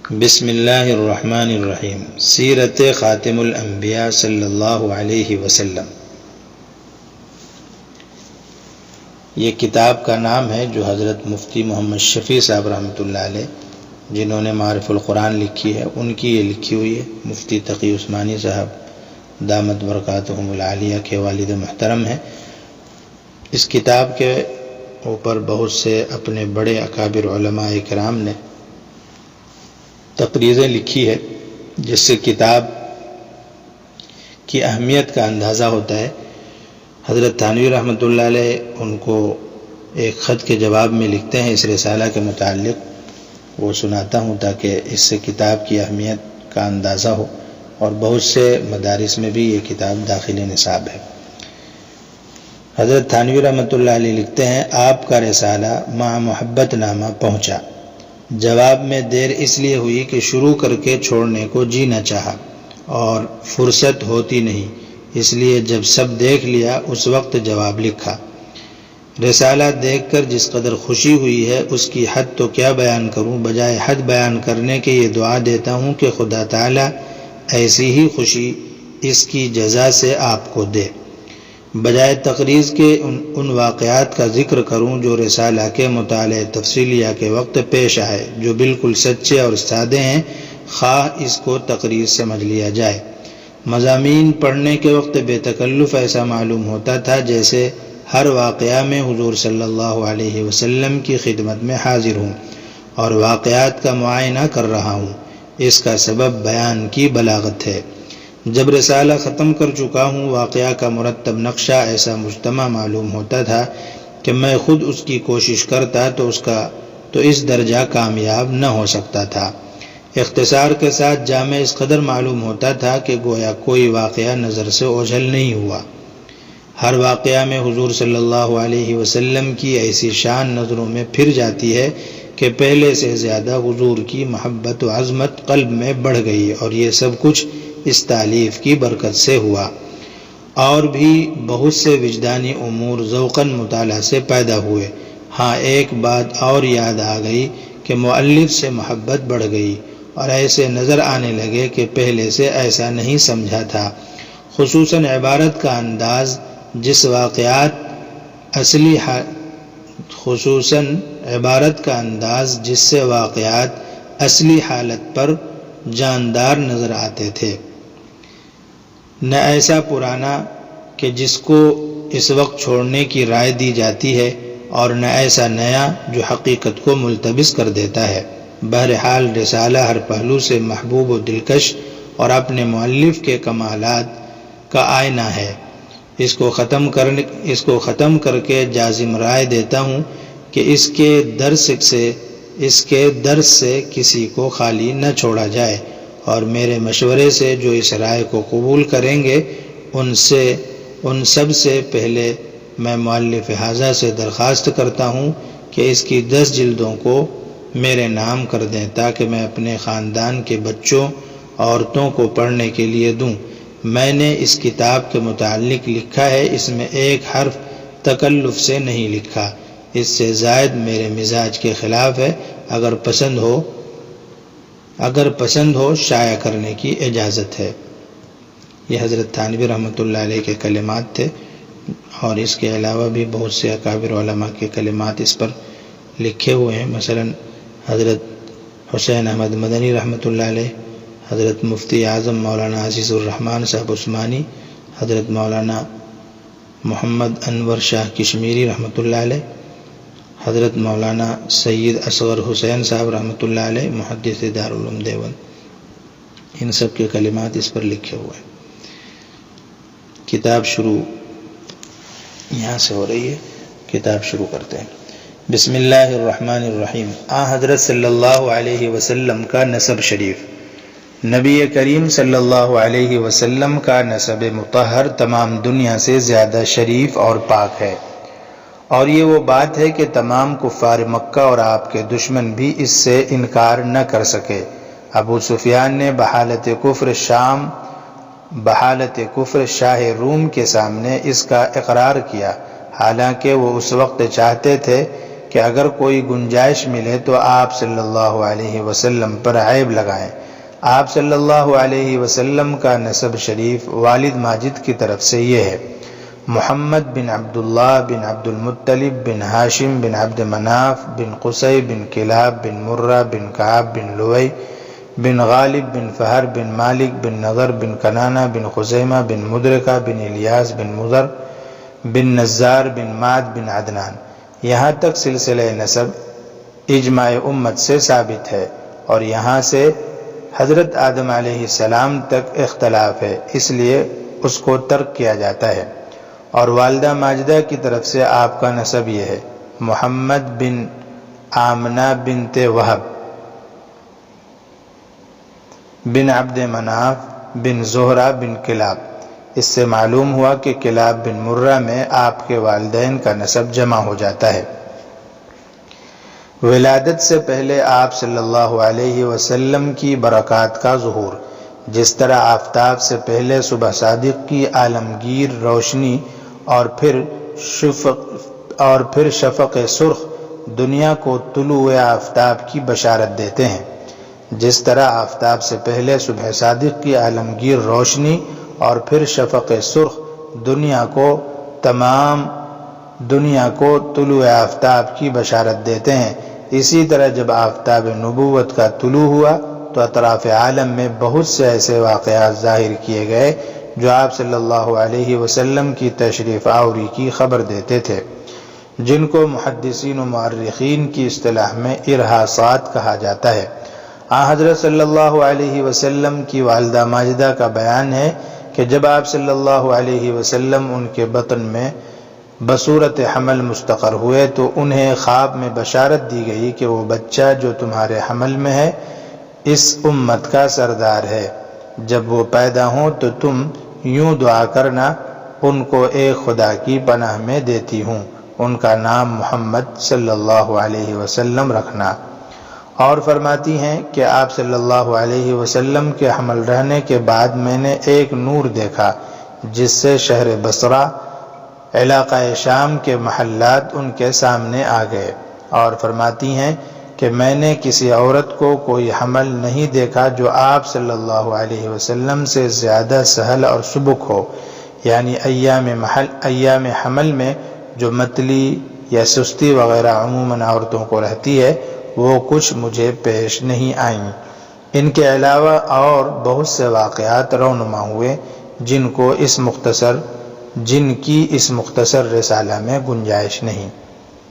بسم اللہ الرحمن الرحیم۔ سیرت خاتم الانبیاء صلی اللہ علیہ وسلم۔ یہ کتاب کا نام ہے جو حضرت مفتی محمد شفیع صاحب رحمۃ اللہ علیہ جنہوں نے معارف القرآن لکھی ہے ان کی یہ لکھی ہوئی ہے۔ مفتی تقی عثمانی صاحب دامت برکاتہم العالیہ کے والد محترم ہیں۔ اس کتاب کے اوپر بہت سے اپنے بڑے اکابر علماء کرام نے تقریریں لکھی ہے، جس سے کتاب کی اہمیت کا اندازہ ہوتا ہے۔ حضرت تھانوی رحمۃ اللہ علیہ ان کو ایک خط کے جواب میں لکھتے ہیں اس رسالہ کے متعلق، وہ سناتا ہوں تاکہ اس سے کتاب کی اہمیت کا اندازہ ہو، اور بہت سے مدارس میں بھی یہ کتاب داخل نصاب ہے۔ حضرت تھانوی رحمۃ اللہ علیہ لکھتے ہیں، آپ کا رسالہ مع محبت نامہ پہنچا۔ جواب میں دیر اس لیے ہوئی کہ شروع کر کے چھوڑنے کو جی نہ چاہا اور فرصت ہوتی نہیں، اس لیے جب سب دیکھ لیا اس وقت جواب لکھا۔ رسالہ دیکھ کر جس قدر خوشی ہوئی ہے اس کی حد تو کیا بیان کروں، بجائے حد بیان کرنے کے یہ دعا دیتا ہوں کہ خدا تعالیٰ ایسی ہی خوشی اس کی جزا سے آپ کو دے۔ بجائے تقریض کے ان واقعات کا ذکر کروں جو رسالہ کے مطالعہ تفصیلیہ کے وقت پیش آئے، جو بالکل سچے اور سادے ہیں، خواہ اس کو تقریر سمجھ لیا جائے۔ مضامین پڑھنے کے وقت بے تکلف ایسا معلوم ہوتا تھا جیسے ہر واقعہ میں حضور صلی اللہ علیہ وسلم کی خدمت میں حاضر ہوں اور واقعات کا معائنہ کر رہا ہوں۔ اس کا سبب بیان کی بلاغت ہے۔ جب رسالہ ختم کر چکا ہوں، واقعہ کا مرتب نقشہ ایسا مجتمع معلوم ہوتا تھا کہ میں خود اس کی کوشش کرتا تو اس درجہ کامیاب نہ ہو سکتا تھا۔ اختصار کے ساتھ جامع اس قدر معلوم ہوتا تھا کہ گویا کوئی واقعہ نظر سے اوجھل نہیں ہوا۔ ہر واقعہ میں حضور صلی اللہ علیہ وسلم کی ایسی شان نظروں میں پھر جاتی ہے کہ پہلے سے زیادہ حضور کی محبت و عظمت قلب میں بڑھ گئی، اور یہ سب کچھ اس تالیف کی برکت سے ہوا۔ اور بھی بہت سے وجدانی امور ذوقاً مطالعہ سے پیدا ہوئے۔ ہاں، ایک بات اور یاد آ گئی کہ مؤلف سے محبت بڑھ گئی اور ایسے نظر آنے لگے کہ پہلے سے ایسا نہیں سمجھا تھا۔ خصوصاً عبارت کا انداز جس سے واقعات اصلی حالت پر جاندار نظر آتے تھے، نہ ایسا پرانا کہ جس کو اس وقت چھوڑنے کی رائے دی جاتی ہے، اور نہ ایسا نیا جو حقیقت کو ملتبس کر دیتا ہے۔ بہرحال رسالہ ہر پہلو سے محبوب و دلکش اور اپنے مؤلف کے کمالات کا آئینہ ہے۔ اس کو ختم کر کے جازم رائے دیتا ہوں کہ اس کے درس سے کسی کو خالی نہ چھوڑا جائے، اور میرے مشورے سے جو اس رائے کو قبول کریں گے ان سب سے پہلے میں مؤلف ھذا سے درخواست کرتا ہوں کہ اس کی 10 جلدوں کو میرے نام کر دیں تاکہ میں اپنے خاندان کے بچوں عورتوں کو پڑھنے کے لیے دوں۔ میں نے اس کتاب کے متعلق لکھا ہے، اس میں ایک حرف تکلف سے نہیں لکھا، اس سے زائد میرے مزاج کے خلاف ہے۔ اگر پسند ہو شائع کرنے کی اجازت ہے۔ یہ حضرت تھانوی رحمۃ اللہ علیہ کے کلمات تھے، اور اس کے علاوہ بھی بہت سے اکابر علماء کے کلمات اس پر لکھے ہوئے ہیں۔ مثلا حضرت حسین احمد مدنی رحمۃ اللہ علیہ، حضرت مفتی اعظم مولانا عزیز الرحمن صاحب عثمانی، حضرت مولانا محمد انور شاہ کشمیری رحمۃ اللہ علیہ، حضرت مولانا سید اصغر حسین صاحب رحمۃ اللہ علیہ محدث دارالعلوم دیوبند، ان سب کے کلمات اس پر لکھے ہوئے ہیں۔ کتاب شروع یہاں سے ہو رہی ہے، کتاب شروع کرتے ہیں۔ بسم اللہ الرحمن الرحیم۔ حضرت صلی اللہ علیہ وسلم کا نسب شریف۔ نبی کریم صلی اللہ علیہ وسلم کا نسب مطہر تمام دنیا سے زیادہ شریف اور پاک ہے، اور یہ وہ بات ہے کہ تمام کفار مکہ اور آپ کے دشمن بھی اس سے انکار نہ کر سکے۔ ابو سفیان نے بحالت کفر شاہ روم کے سامنے اس کا اقرار کیا، حالانکہ وہ اس وقت چاہتے تھے کہ اگر کوئی گنجائش ملے تو آپ صلی اللہ علیہ وسلم پر عیب لگائیں۔ آپ صلی اللہ علیہ وسلم کا نسب شریف والد ماجد کی طرف سے یہ ہے: محمد بن عبداللہ بن عبد المطلب بن ہاشم بن عبد مناف بن قصی بن کلاب بن مرہ بن کعب بن لوئی بن غالب بن فہر بن مالک بن نضر بن کنانہ بن خزیمہ بن مدرکہ بن الیاس بن مضر بن نزار بن معد بن عدنان۔ یہاں تک سلسلہ نسب اجماع امت سے ثابت ہے، اور یہاں سے حضرت آدم علیہ السلام تک اختلاف ہے، اس لیے اس کو ترک کیا جاتا ہے۔ اور والدہ ماجدہ کی طرف سے آپ کا نسب یہ ہے: محمد بن آمنہ بنت وہب بن عبد مناف بن زہرہ بن کلاب۔ اس سے معلوم ہوا کہ کلاب بن مرہ میں آپ کے والدین کا نسب جمع ہو جاتا ہے۔ ولادت سے پہلے آپ صلی اللہ علیہ وسلم کی برکات کا ظہور، جس طرح آفتاب سے پہلے صبح صادق کی عالمگیر روشنی اور پھر شفق سرخ دنیا کو طلوع آفتاب کی بشارت دیتے ہیں، جس طرح آفتاب سے پہلے صبح صادق کی عالمگیر روشنی اور پھر شفق سرخ دنیا کو طلوع آفتاب کی بشارت دیتے ہیں، اسی طرح جب آفتاب نبوت کا طلوع ہوا تو اطراف عالم میں بہت سے ایسے واقعات ظاہر کیے گئے جو آپ صلی اللہ علیہ وسلم کی تشریف آوری کی خبر دیتے تھے، جن کو محدثین و مؤرخین کی اصطلاح میں ارہاصات کہا جاتا ہے۔ حضرت صلی اللہ علیہ وسلم کی والدہ ماجدہ کا بیان ہے کہ جب آپ صلی اللہ علیہ وسلم ان کے بطن میں بصورت حمل مستقر ہوئے تو انہیں خواب میں بشارت دی گئی کہ وہ بچہ جو تمہارے حمل میں ہے اس امت کا سردار ہے، جب وہ پیدا ہوں تو تم یوں دعا کرنا: ان کو ایک خدا کی پناہ میں دیتی ہوں، ان کا نام محمد صلی اللہ علیہ وسلم رکھنا۔ اور فرماتی ہیں کہ آپ صلی اللہ علیہ وسلم کے حمل رہنے کے بعد میں نے ایک نور دیکھا جس سے شہر بصرہ، علاقہ شام کے محلات ان کے سامنے آ گئے۔ اور فرماتی ہیں کہ میں نے کسی عورت کو کوئی حمل نہیں دیکھا جو آپ صلی اللہ علیہ وسلم سے زیادہ سہل اور سبک ہو، یعنی ایام حمل میں جو متلی یا سستی وغیرہ عموماً عورتوں کو رہتی ہے وہ کچھ مجھے پیش نہیں آئیں۔ ان کے علاوہ اور بہت سے واقعات رونما ہوئے جن کی اس مختصر رسالہ میں گنجائش نہیں۔